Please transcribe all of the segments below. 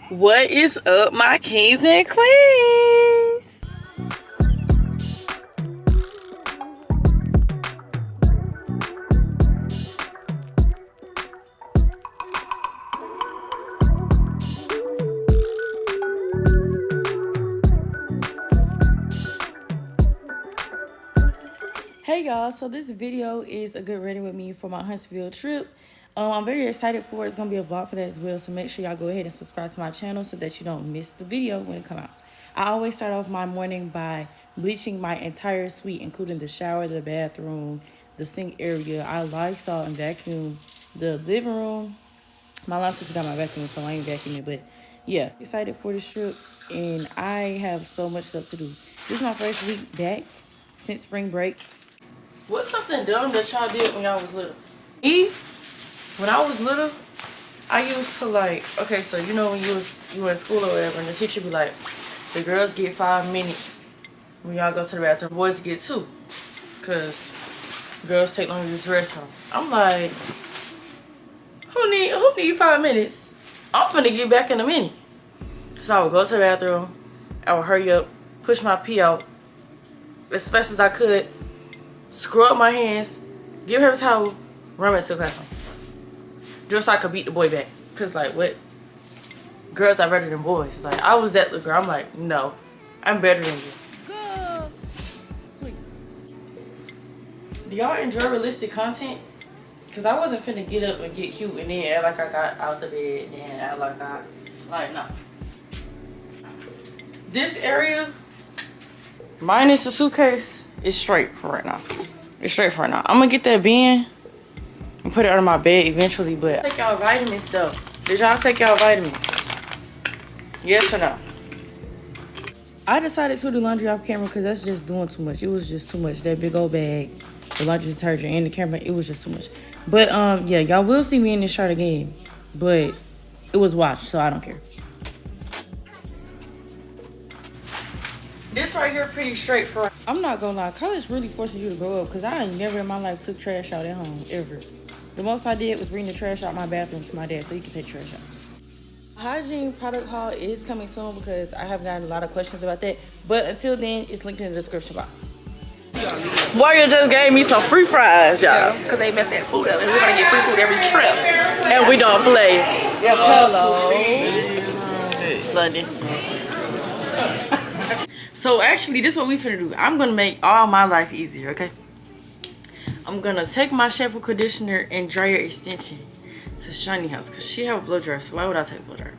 What is up, my kings and queens? Hey y'all, so this video is a good ready with me for my Huntsville trip. I'm very excited for it. It's going to be a vlog for that as well, so make sure y'all go ahead and subscribe to my channel so that you don't miss the video when it come out. I always start off my morning by bleaching my entire suite, including the shower, the bathroom, the sink area. I Lysol and vacuum the living room. My last sister got my vacuum, so I ain't vacuuming, but yeah. Excited for this trip, and I have so much stuff to do. This is my first week back since spring break. What's something dumb that y'all did when y'all was little? When I was little, I used to like, okay, so you know when you were in school or whatever, and the teacher be like, the girls get 5 minutes when y'all go to the bathroom, boys get 2, cause girls take longer to use the restroom. I'm like, who need 5 minutes? I'm finna get back in a minute. So I would go to the bathroom, I would hurry up, push my pee out as fast as I could, scrub my hands, give her a towel, run back to the classroom. Just so I could beat the boy back. Cause like, what? Girls are better than boys. Like, I was that little girl. I'm like, no, I'm better than you. Go. Sweet. Do y'all enjoy realistic content? Cause I wasn't finna get up and get cute and then act like I got out the bed and then act like no. This area, minus the suitcase, is straight for right now. It's straight for right now. I'm gonna get that bin and put it under my bed eventually, but take y'all vitamins though. Did y'all take y'all vitamins? Yes or no? I decided to do laundry off camera because that's just doing too much. It was just too much. That big old bag, the laundry detergent, and the camera, it was just too much. But yeah, y'all will see me in this shirt again, but it was washed, so I don't care. This right here pretty straight for. I'm not gonna lie, college really forces you to grow up because I ain't never in my life took trash out at home, ever. The most I did was bring the trash out my bathroom to my dad so he could take trash out. Hygiene product haul is coming soon because I have gotten a lot of questions about that. But until then, it's linked in the description box. Warrior just gave me some free fries, y'all. Yeah, because they messed that food up and we're going to get free food every trip. And we don't play. Yep, hello. London. So actually, this is what we finna do. I'm gonna make all my life easier, okay? I'm gonna take my shampoo, conditioner, and dryer extension to Shiny house because she have a blow dryer, so why would I take a blow dryer?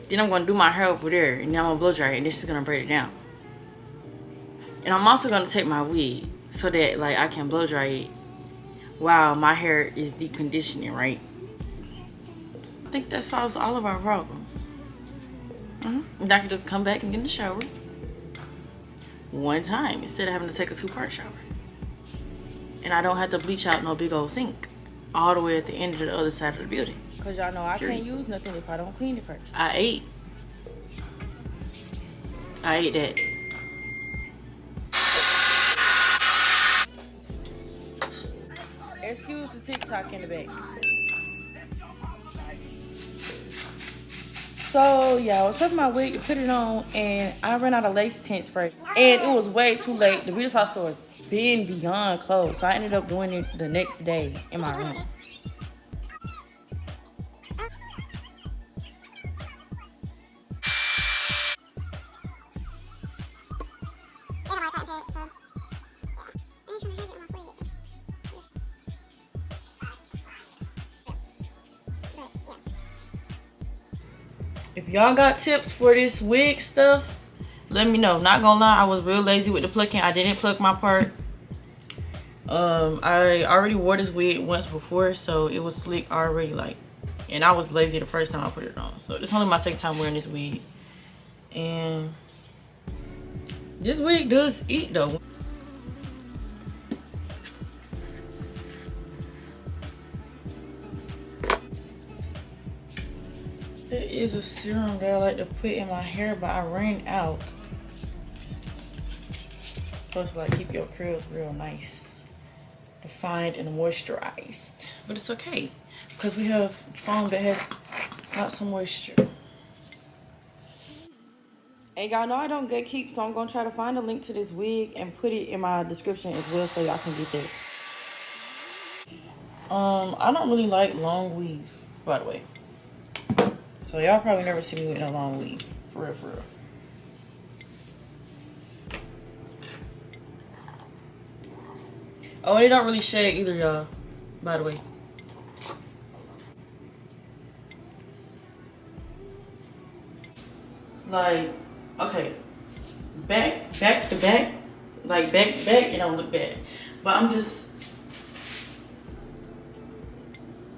Then I'm gonna do my hair over there, and then I'm gonna blow dry it, and then she's gonna braid it down. And I'm also gonna take my wig so that like I can blow dry it while my hair is deep conditioning, right? I think that solves all of our problems. And I can just come back and get in the shower one time instead of having to take a 2-part shower. And I don't have to bleach out no big old sink all the way at the end of the other side of the building. Cause y'all know I can't use nothing if I don't clean it first. I ate that. Excuse the TikTok in the back. So yeah, I was prepping my wig to put it on, and I ran out of lace tint spray, and it was way too late. The beauty supply store is been beyond closed, so I ended up doing it the next day in my room. If y'all got tips for this wig stuff, let me know. Not gonna lie, I was real lazy with the plucking. I didn't pluck my part. I already wore this wig once before, so it was slick already, like, and I was lazy the first time I put it on. So it's only my second time wearing this wig. And this wig does eat though. There is a serum that I like to put in my hair, but I ran out. Supposed to like keep your curls real nice, defined and moisturized. But it's okay because we have foam that has lots of moisture. And y'all know I don't gatekeep, so I'm gonna try to find a link to this wig and put it in my description as well, so y'all can get that. I don't really like long weaves, by the way. So y'all probably never see me with no long weave, for real, for real. Oh, and it don't really shade either, y'all, by the way. Like, okay, back to back, like back to back, it don't look bad. But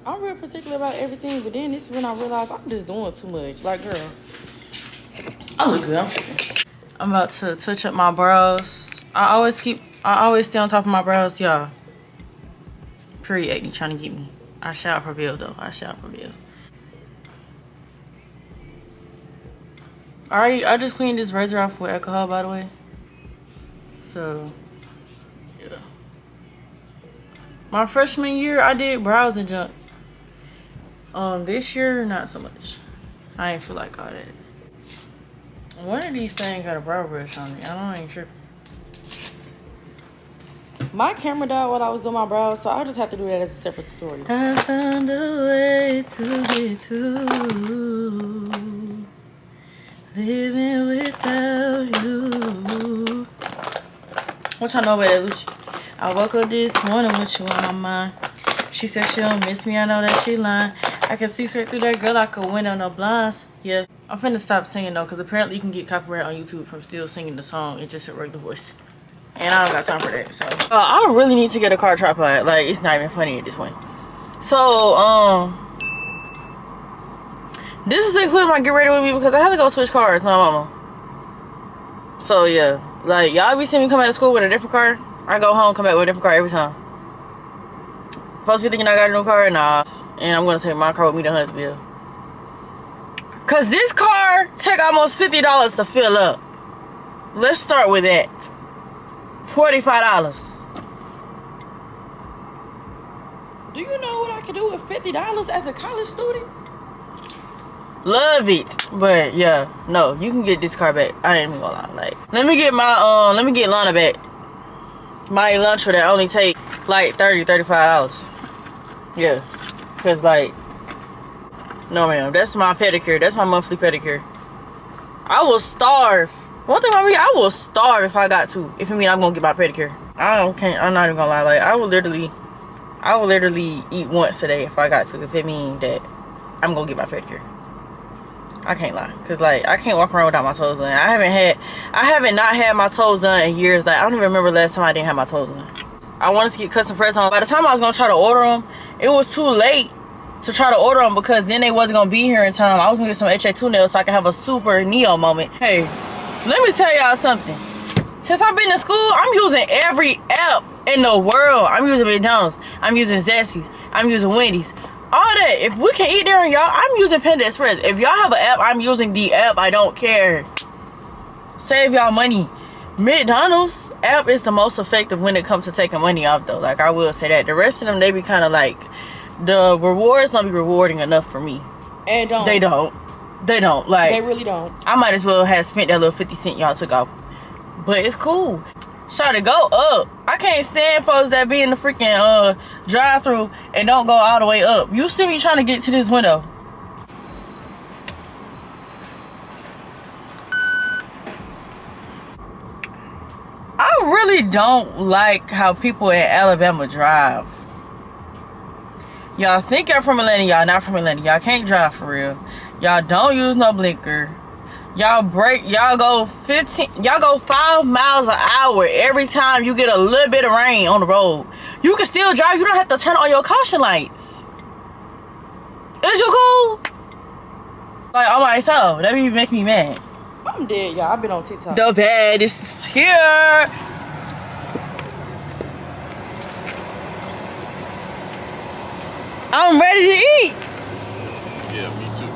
I'm real particular about everything, but then this is when I realized I'm just doing too much. Like, girl, I look good, I'm tripping. I'm about to touch up my brows. I always stay on top of my brows, y'all. Period, acne trying to get me. I shall prevail, though. I shall prevail. I just cleaned this razor off with alcohol, by the way. So, yeah. My freshman year, I did brows and junk. This year, not so much. I ain't feel like all that. One of these things got a brow brush on it. I ain't tripping. My camera died while I was doing my brows, so I'll just have to do that as a separate story. I found a way to get through, living without you. What y'all know about that, Lucy? I woke up this morning with you on my mind. She said she don't miss me, I know that she lying. I can see straight through that girl like a window, no blinds. Yeah, I'm finna stop singing though, because apparently you can get copyright on YouTube from still singing the song and just a regular voice. And I don't got time for that, so. I really need to get a car tripod. Like, it's not even funny at this point. So, this is including my get ready with me because I have to go switch cars, my mama. So, yeah. Like, y'all be seeing me come out of school with a different car. I go home, come back with a different car every time. Supposed to be thinking I got a new car? Nah. And I'm gonna take my car with me to Huntsville. Cause this car take almost $50 to fill up. Let's start with that. $45. Do you know what I can do with $50 as a college student? Love it. But yeah, no, you can get this car back. I ain't even gonna lie. Like, let me get Lana back. My Elantra that only take like $35. Yeah. Cause like, no ma'am, that's my pedicure. That's my monthly pedicure. I will starve. One thing about me, I will starve if I got to. If it mean I'm gonna get my pedicure. I'm not even gonna lie. Like, I will literally eat once a day if I got to. If it mean that I'm gonna get my pedicure. I can't lie. Cause like, I can't walk around without my toes done. I haven't not had my toes done in years. Like, I don't even remember last time I didn't have my toes done. I wanted to get custom press on. By the time I was gonna try to order them, it was too late to try to order them because then they wasn't gonna be here in time. I was gonna get some HA2 nails so I could have a super Neo moment. Hey, let me tell y'all something. Since I've been to school, I'm using every app in the world. I'm using McDonald's. I'm using Zaxby's. I'm using Wendy's. All that. If we can eat there, y'all, I'm using Panda Express. If y'all have an app, I'm using the app. I don't care. Save y'all money. McDonald's app is the most effective when it comes to taking money off, though. Like, I will say that. The rest of them, they be kind of like, the rewards don't be rewarding enough for me. And They don't. Like, they really don't. I might as well have spent that little 50 cents y'all took off. But it's cool. Shawty, go up. I can't stand folks that be in the freaking drive-thru and don't go all the way up. You see me trying to get to this window. I really don't like how people in Alabama drive. Y'all think y'all from Atlanta, y'all not from Atlanta. Y'all can't drive for real. Y'all don't use no blinker. Y'all go 5 miles an hour every time you get a little bit of rain on the road. You can still drive. You don't have to turn on your caution lights. Is you cool? Like, on my soul. That be making me mad. I'm dead, y'all. I've been on TikTok. The bed is here. I'm ready to eat. Yeah, me too.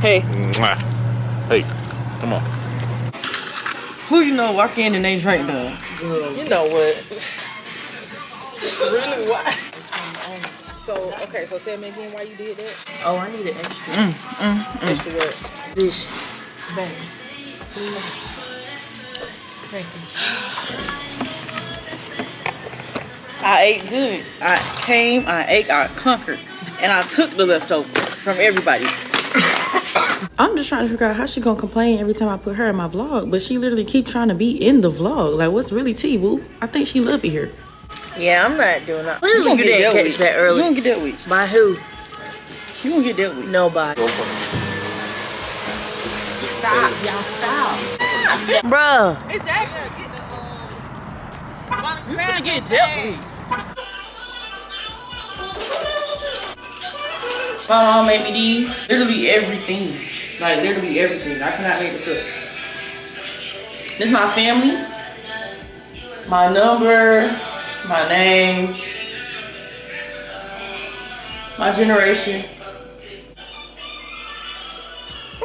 Hey. Mwah. Hey, come on. Who you know walk in and they drink though? You know what? Really? Why? So, okay, so tell me again why you did that. Oh, I need an extra. Extra what? Dish. Baby, please. Thank you. I ate good. I came, I ate, I conquered. And I took the leftovers from everybody. I'm just trying to figure out how she gonna complain every time I put her in my vlog, but she literally keep trying to be in the vlog. Like, what's really tea, boo? I think she love it here. Yeah, I'm not doing that. You gonna get that catch that early. You gonna get that week. By who? You gonna get that week. Nobody. Stop, y'all, stop. Bruh. Exactly. You gonna get that week. My mom made me these. Literally everything. Like, literally everything. I cannot make this up. This is my family. My number. My name. My generation.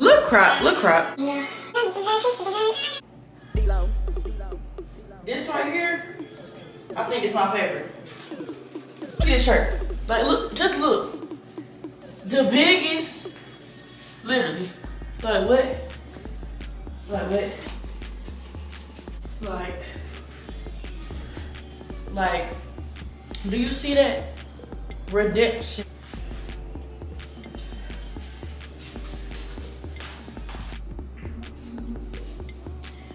Look crop. Look crop. This right here, I think it's my favorite. Look at this shirt. Like, look, just look. The biggest, literally. Like what? Like what? Like, do you see that? Redemption.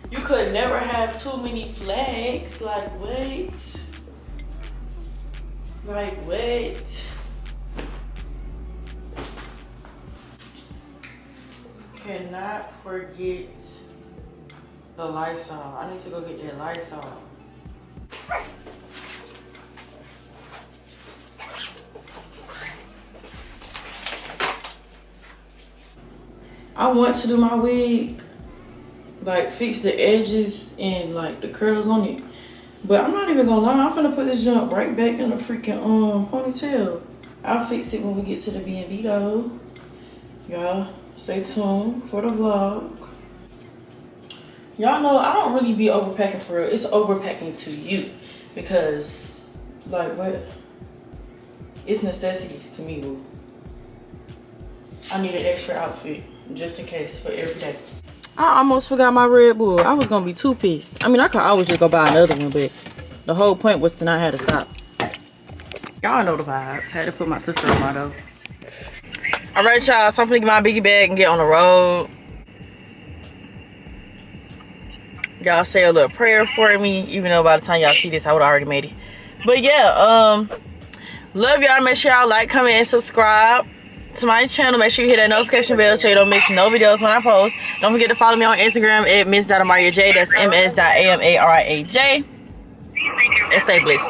You could never have too many flags. Like, wait. Like, wait. Cannot forget the Lysol. I need to go get that Lysol. I want to do my wig, like fix the edges and like the curls on it. But I'm not even gonna lie, I'm finna put this junk right back in the freaking ponytail. I'll fix it when we get to the B&B though. Y'all stay tuned for the vlog. Y'all know I don't really be overpacking for real. It's overpacking to you because like what? It's necessities to me, boo. I need an extra outfit just in case for every day. I almost forgot my Red Bull. I was gonna be too pissed. I mean, I could always just go buy another one, but the whole point was to not have to stop. Y'all know the vibes. Had to put my sister on my though. All right, y'all. So I'm gonna get my biggie bag and get on the road. Y'all say a little prayer for me, even though by the time y'all see this, I would already made it. But yeah, love y'all. Make sure y'all like, comment, and subscribe to my channel. Make sure you hit that notification bell so you don't miss no videos when I post. Don't forget to follow me on Instagram at ms.amariaj. That's ms.amariaj. And stay blessed.